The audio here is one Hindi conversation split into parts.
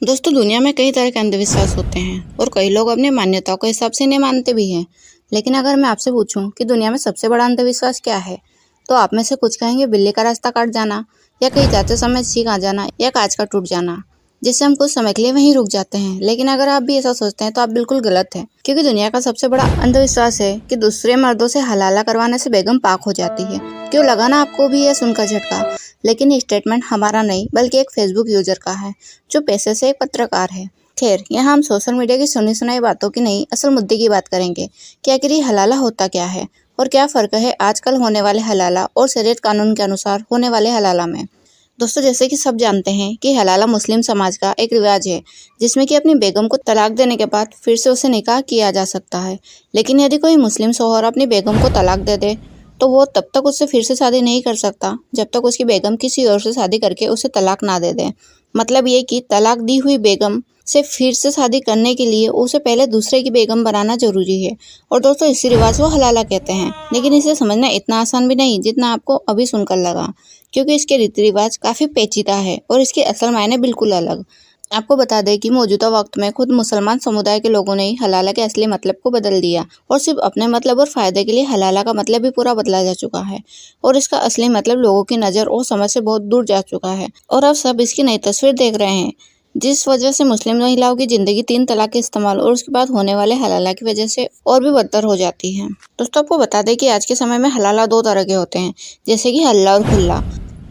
दोस्तों, दुनिया में कई तरह के अंधविश्वास होते हैं और कई लोग अपनी मान्यताओं के हिसाब से इन्हें मानते भी हैं। लेकिन अगर मैं आपसे पूछूं कि दुनिया में सबसे बड़ा अंधविश्वास क्या है, तो आप में से कुछ कहेंगे बिल्ली का रास्ता काट जाना, या कहीं जाते समय छींक आ जाना, या कांच का टूट जाना, जिससे हम कुछ समय के लिए वहीं रुक जाते हैं। लेकिन अगर आप भी ऐसा सोचते हैं तो आप बिल्कुल गलत हैं, क्योंकि दुनिया का सबसे बड़ा अंधविश्वास है कि दूसरे मर्दों से हलाला करवाने से बेगम पाक हो जाती है। क्यों लगा ना आपको भी ये सुनकर झटका? लेकिन ये स्टेटमेंट हमारा नहीं बल्कि एक फेसबुक यूजर का है, जो पेशे से एक पत्रकार है। खैर, यहाँ हम सोशल मीडिया की सुनी सुनाई बातों की नहीं, असल मुद्दे की बात करेंगे कि आखिर ये हलाला होता क्या है और क्या फ़र्क है आजकल होने वाले हलाला और शरीयत कानून के अनुसार होने वाले हलाला में। दोस्तों, जैसे कि सब जानते हैं कि हलाला मुस्लिम समाज का एक रिवाज है, जिसमें कि अपनी बेगम को तलाक देने के बाद फिर से उसे निकाह किया जा सकता है। लेकिन यदि कोई मुस्लिम शौहर अपनी बेगम को तलाक दे दे, तो वो तब तक उससे फिर से शादी नहीं कर सकता जब तक उसकी बेगम किसी और से शादी करके उसे तलाक ना दे दे। मतलब ये कि तलाक दी हुई बेगम से फिर से शादी करने के लिए उसे पहले दूसरे की बेगम बनाना जरूरी है। और दोस्तों, इसी रिवाज को हलाला कहते हैं। लेकिन इसे समझना इतना आसान भी नहीं जितना आपको अभी सुनकर लगा, क्योंकि इसके रीति रिवाज काफी पेचीदा है और इसके असल मायने बिल्कुल अलग। आपको बता दें कि मौजूदा वक्त में खुद मुसलमान समुदाय के लोगों ने ही हलाला के असली मतलब को बदल दिया और सिर्फ अपने मतलब और फायदे के लिए हलाला का मतलब भी पूरा बदला जा चुका है। और इसका असली मतलब लोगों की नज़र और समझ से बहुत दूर जा चुका है और अब सब इसकी नई तस्वीर देख रहे हैं, जिस वजह से मुस्लिम महिलाओं की जिंदगी 3 तलाक के इस्तेमाल और उसके बाद होने वाले हलाला की वजह से और भी बदतर हो जाती है। दोस्तों, आपको बता दें कि आज के समय में हलाला 2 तरह के होते हैं, जैसे कि हल्ला और खुल्ला।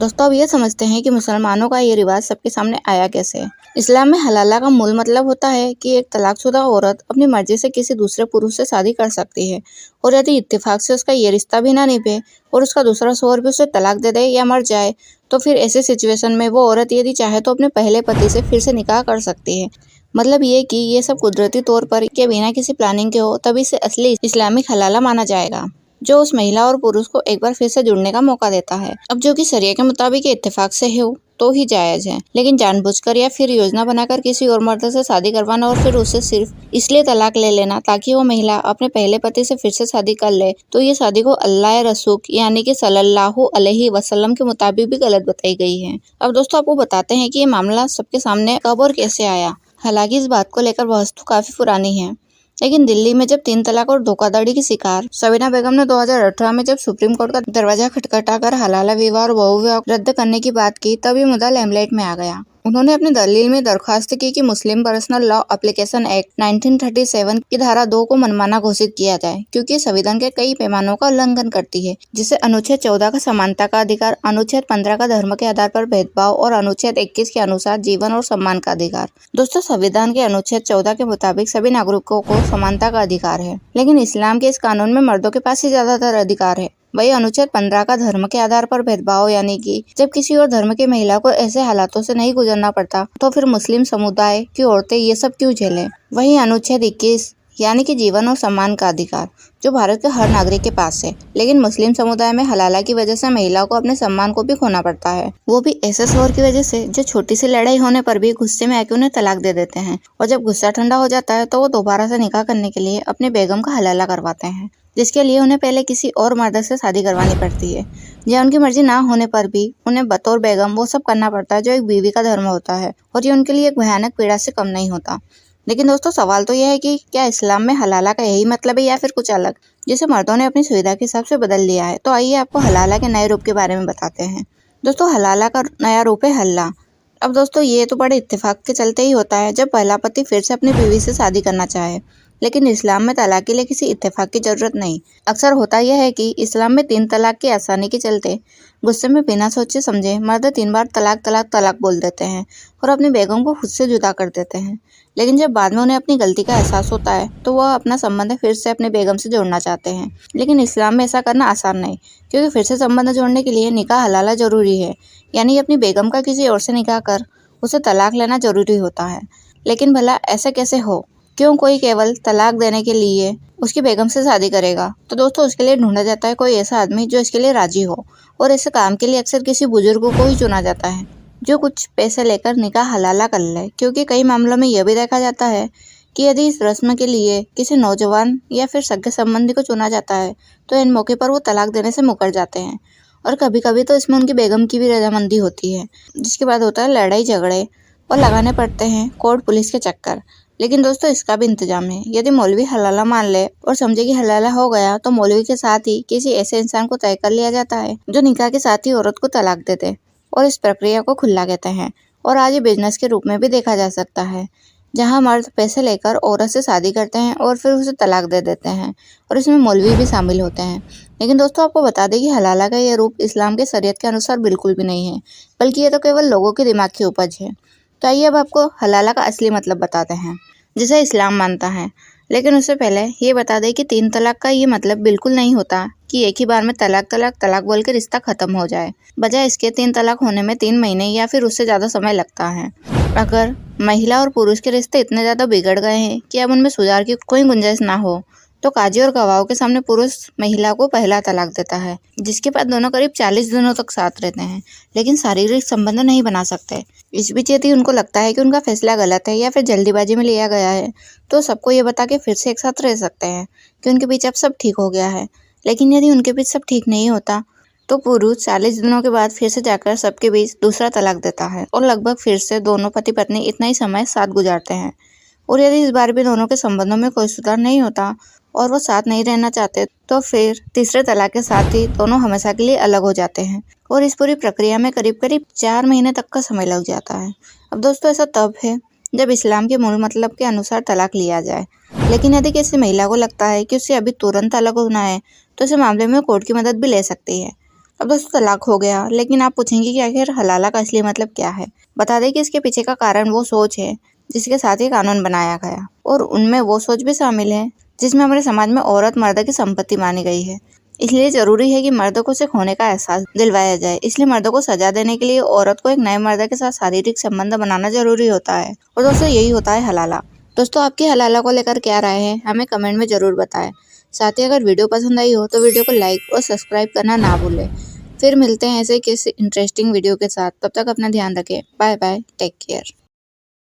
दोस्तों, अब ये समझते हैं कि मुसलमानों का ये रिवाज सबके सामने आया कैसे। इस्लाम में हलाला का मूल मतलब होता है कि एक तलाकशुदा औरत अपनी मर्जी से किसी दूसरे पुरुष से शादी कर सकती है, और यदि इत्तेफाक से उसका ये रिश्ता भी ना निभे और उसका दूसरा शौहर भी उसे तलाक दे दे या मर जाए, तो फिर ऐसे सिचुएशन में वो औरत यदि चाहे तो अपने पहले पति से फिर से निकाह कर सकती है। मतलब ये कि ये सब कुदरती तौर पर के बिना किसी प्लानिंग के हो, तभी से असली इस्लामिक हलाला माना जाएगा, जो उस महिला और पुरुष को एक बार फिर से जुड़ने का मौका देता है। अब जो कि शरिया के मुताबिक इत्तेफाक से हो तो ही जायज है, लेकिन जानबूझकर या फिर योजना बनाकर किसी और मर्द से शादी करवाना और फिर उससे सिर्फ इसलिए तलाक ले लेना ताकि वो महिला अपने पहले पति से फिर से शादी कर ले, तो ये शादी को अल्लाह रसूल यानी कि सल्लल्लाहु अलैहि वसल्लम के मुताबिक भी गलत बताई गई है। अब दोस्तों, आपको बताते हैं कि ये मामला सबके सामने कब और कैसे आया। हालांकि इस बात को लेकर बहस तो काफी पुरानी है, लेकिन दिल्ली में जब 3 तलाक और धोखाधड़ी की शिकार सबीना बेगम ने 2018 में जब सुप्रीम कोर्ट का दरवाजा खटखटाकर हलाला विवाह और बहु विवाह रद्द करने की बात की, तब ये मुद्दा लाइमलाइट में आ गया। उन्होंने अपनी दलील में दरख्वास्त की कि मुस्लिम पर्सनल लॉ एप्लीकेशन एक्ट 1937 की धारा 2 को मनमाना घोषित किया जाए, क्योंकि ये संविधान के कई पैमानों का उल्लंघन करती है, जिसे अनुच्छेद 14 का समानता का अधिकार, अनुच्छेद 15 का धर्म के आधार पर भेदभाव और अनुच्छेद 21 के अनुसार जीवन और सम्मान का अधिकार। दोस्तों, संविधान के अनुच्छेद 14 के मुताबिक सभी नागरिकों को समानता का अधिकार है, लेकिन इस्लाम के इस कानून में मर्दों के पास ही ज्यादातर अधिकार है। वही अनुच्छेद 15 का धर्म के आधार पर भेदभाव, यानी कि जब किसी और धर्म की महिला को ऐसे हालातों से नहीं गुजरना पड़ता, तो फिर मुस्लिम समुदाय की औरतें ये सब क्यों झेलें। वही अनुच्छेद 21 यानी कि जीवन और सम्मान का अधिकार, जो भारत के हर नागरिक के पास है, लेकिन मुस्लिम समुदाय में हलाला की वजह से महिलाओं को अपने सम्मान को भी खोना पड़ता है, वो भी ऐसे शौहर की वजह से जो छोटी सी लड़ाई होने पर भी गुस्से में आके उन्हें तलाक दे देते हैं, और जब गुस्सा ठंडा हो जाता है तो वो दोबारा से निकाह करने के लिए अपनी बेगम का हलाला करवाते हैं, जिसके लिए उन्हें पहले किसी और मर्द से शादी करवानी पड़ती है, या उनकी मर्जी ना होने पर भी उन्हें बतौर बेगम वो सब करना पड़ता है जो एक बीवी का धर्म होता है, और ये उनके लिए एक भयानक पीड़ा से कम नहीं होता। लेकिन दोस्तों, सवाल तो यह है कि क्या इस्लाम में हलाला का यही मतलब है या फिर कुछ अलग, जिसे मर्दों ने अपनी सुविधा के हिसाब से बदल लिया है। तो आइए आपको हलाला के नए रूप के बारे में बताते हैं। दोस्तों, हलाला का नया रूप है हल्ला। अब दोस्तों, ये तो बड़े इत्तेफाक के चलते ही होता है जब पहला पति फिर से अपनी बीवी से शादी करना चाहे, लेकिन इस्लाम में तलाक के लिए किसी इत्तेफाक की जरूरत नहीं। अक्सर होता यह है कि इस्लाम में 3 तलाक की आसानी के चलते गुस्से में बिना सोचे समझे मर्द 3 बार तलाक तलाक तलाक बोल देते हैं और अपनी बेगम को खुद से जुदा कर देते हैं। लेकिन जब बाद में उन्हें अपनी गलती का एहसास होता है तो वह अपना संबंध फिर से अपनी बेगम से जोड़ना चाहते हैं। लेकिन इस्लाम में ऐसा करना आसान नहीं, क्योंकि फिर से संबंध जोड़ने के लिए निकाह हलाला जरूरी है, यानी अपनी बेगम का किसी और से निकाह कर उसे तलाक लेना जरूरी होता है। लेकिन भला ऐसा कैसे हो? क्यों कोई केवल तलाक देने के लिए उसकी बेगम से शादी करेगा? तो दोस्तों, उसके लिए ढूंढा जाता है कोई ऐसा आदमी जो इसके लिए राजी हो, और ऐसे काम के लिए अक्सर किसी बुजुर्ग को ही चुना जाता है जो कुछ पैसे लेकर निकाह हलाला कर ले। क्योंकि कई मामलों में यह भी देखा जाता है कि यदि इस रस्म के लिए किसी नौजवान या फिर सगे संबंधी को चुना जाता है तो इन मौके पर वो तलाक देने से मुकर जाते हैं, और कभी कभी तो इसमें उनकी बेगम की भी रजामंदी होती है, जिसके बाद होता है लड़ाई झगड़े। और लगाने पड़ते हैं कोर्ट पुलिस के चक्कर। लेकिन दोस्तों इसका भी इंतजाम है। यदि मौलवी हलाला मान ले और समझे कि हलाला हो गया तो मौलवी के साथ ही किसी ऐसे इंसान को तय कर लिया जाता है जो निकाह के साथ ही औरत को तलाक देते और इस प्रक्रिया को खुल्ला कहते हैं। और आज ये बिजनेस के रूप में भी देखा जा सकता है, जहां मर्द पैसे लेकर औरत से शादी करते हैं और फिर उसे तलाक दे देते हैं और इसमें मौलवी भी शामिल होते हैं। लेकिन दोस्तों आपको बता दें कि हलाला का ये रूप इस्लाम के शरीयत के अनुसार बिल्कुल भी नहीं है, बल्कि ये तो केवल लोगों के दिमाग की उपज है। तो आइए अब आपको हलाला का असली मतलब बताते हैं जिसे इस्लाम मानता है। लेकिन उससे पहले ये बता दें कि 3 तलाक का ये मतलब बिल्कुल नहीं होता कि एक ही बार में तलाक तलाक तलाक बोल के रिश्ता खत्म हो जाए। बजाय इसके 3 तलाक होने में 3 महीने या फिर उससे ज़्यादा समय लगता है। अगर महिला और पुरुष के रिश्ते इतने ज़्यादा बिगड़ गए हैं कि अब उनमें सुधार की कोई गुंजाइश ना हो तो काजी और गवाहों के सामने पुरुष महिला को पहला तलाक देता है, जिसके बाद दोनों करीब 40 दिनों तक साथ रहते हैं लेकिन शारीरिक संबंध नहीं बना सकते। इस बीच यदि उनको लगता है कि उनका फैसला गलत है या फिर जल्दीबाजी में लिया गया है तो सबको ये बता के फिर से एक साथ रह सकते हैं कि उनके बीच अब सब ठीक हो गया है। लेकिन यदि उनके बीच सब ठीक नहीं होता तो पुरुष 40 दिनों के बाद फिर से जाकर सबके बीच दूसरा तलाक देता है और लगभग फिर से दोनों पति पत्नी इतना ही समय साथ गुजारते हैं। और यदि इस बार भी दोनों के संबंधों में कोई सुधार नहीं होता और वो साथ नहीं रहना चाहते तो फिर तीसरे तलाक के साथ ही दोनों हमेशा के लिए अलग हो जाते हैं। और इस पूरी प्रक्रिया में करीब करीब 4 महीने तक का समय लग जाता है। अब दोस्तों ऐसा तब है जब इस्लाम के मूल मतलब के अनुसार तलाक लिया जाए। लेकिन यदि किसी महिला को लगता है कि उसे अभी तुरंत अलग होना है तो इस मामले में कोर्ट की मदद भी ले सकती है। अब दोस्तों तलाक हो गया, लेकिन आप पूछेंगे कि आखिर हलाला का असली मतलब क्या है। बता दें कि इसके पीछे का कारण वो सोच है जिसके साथ ही कानून बनाया गया और उनमें वो सोच भी शामिल है जिसमें हमारे समाज में औरत मर्द की संपत्ति मानी गई है। इसलिए जरूरी है कि मर्दों को उसे खोने का एहसास दिलवाया जाए। इसलिए मर्दों को सजा देने के लिए औरत को एक नए मर्द के साथ शारीरिक संबंध बनाना जरूरी होता है। और दोस्तों यही होता है हलाला। दोस्तों आपकी हलाला को लेकर क्या राय है हमें कमेंट में जरूर बताएं। साथ ही अगर वीडियो पसंद आई हो तो वीडियो को लाइक और सब्सक्राइब करना ना भूलें। फिर मिलते हैं ऐसे किसी इंटरेस्टिंग वीडियो के साथ। तब तक अपना ध्यान रखें। Bye bye, take care.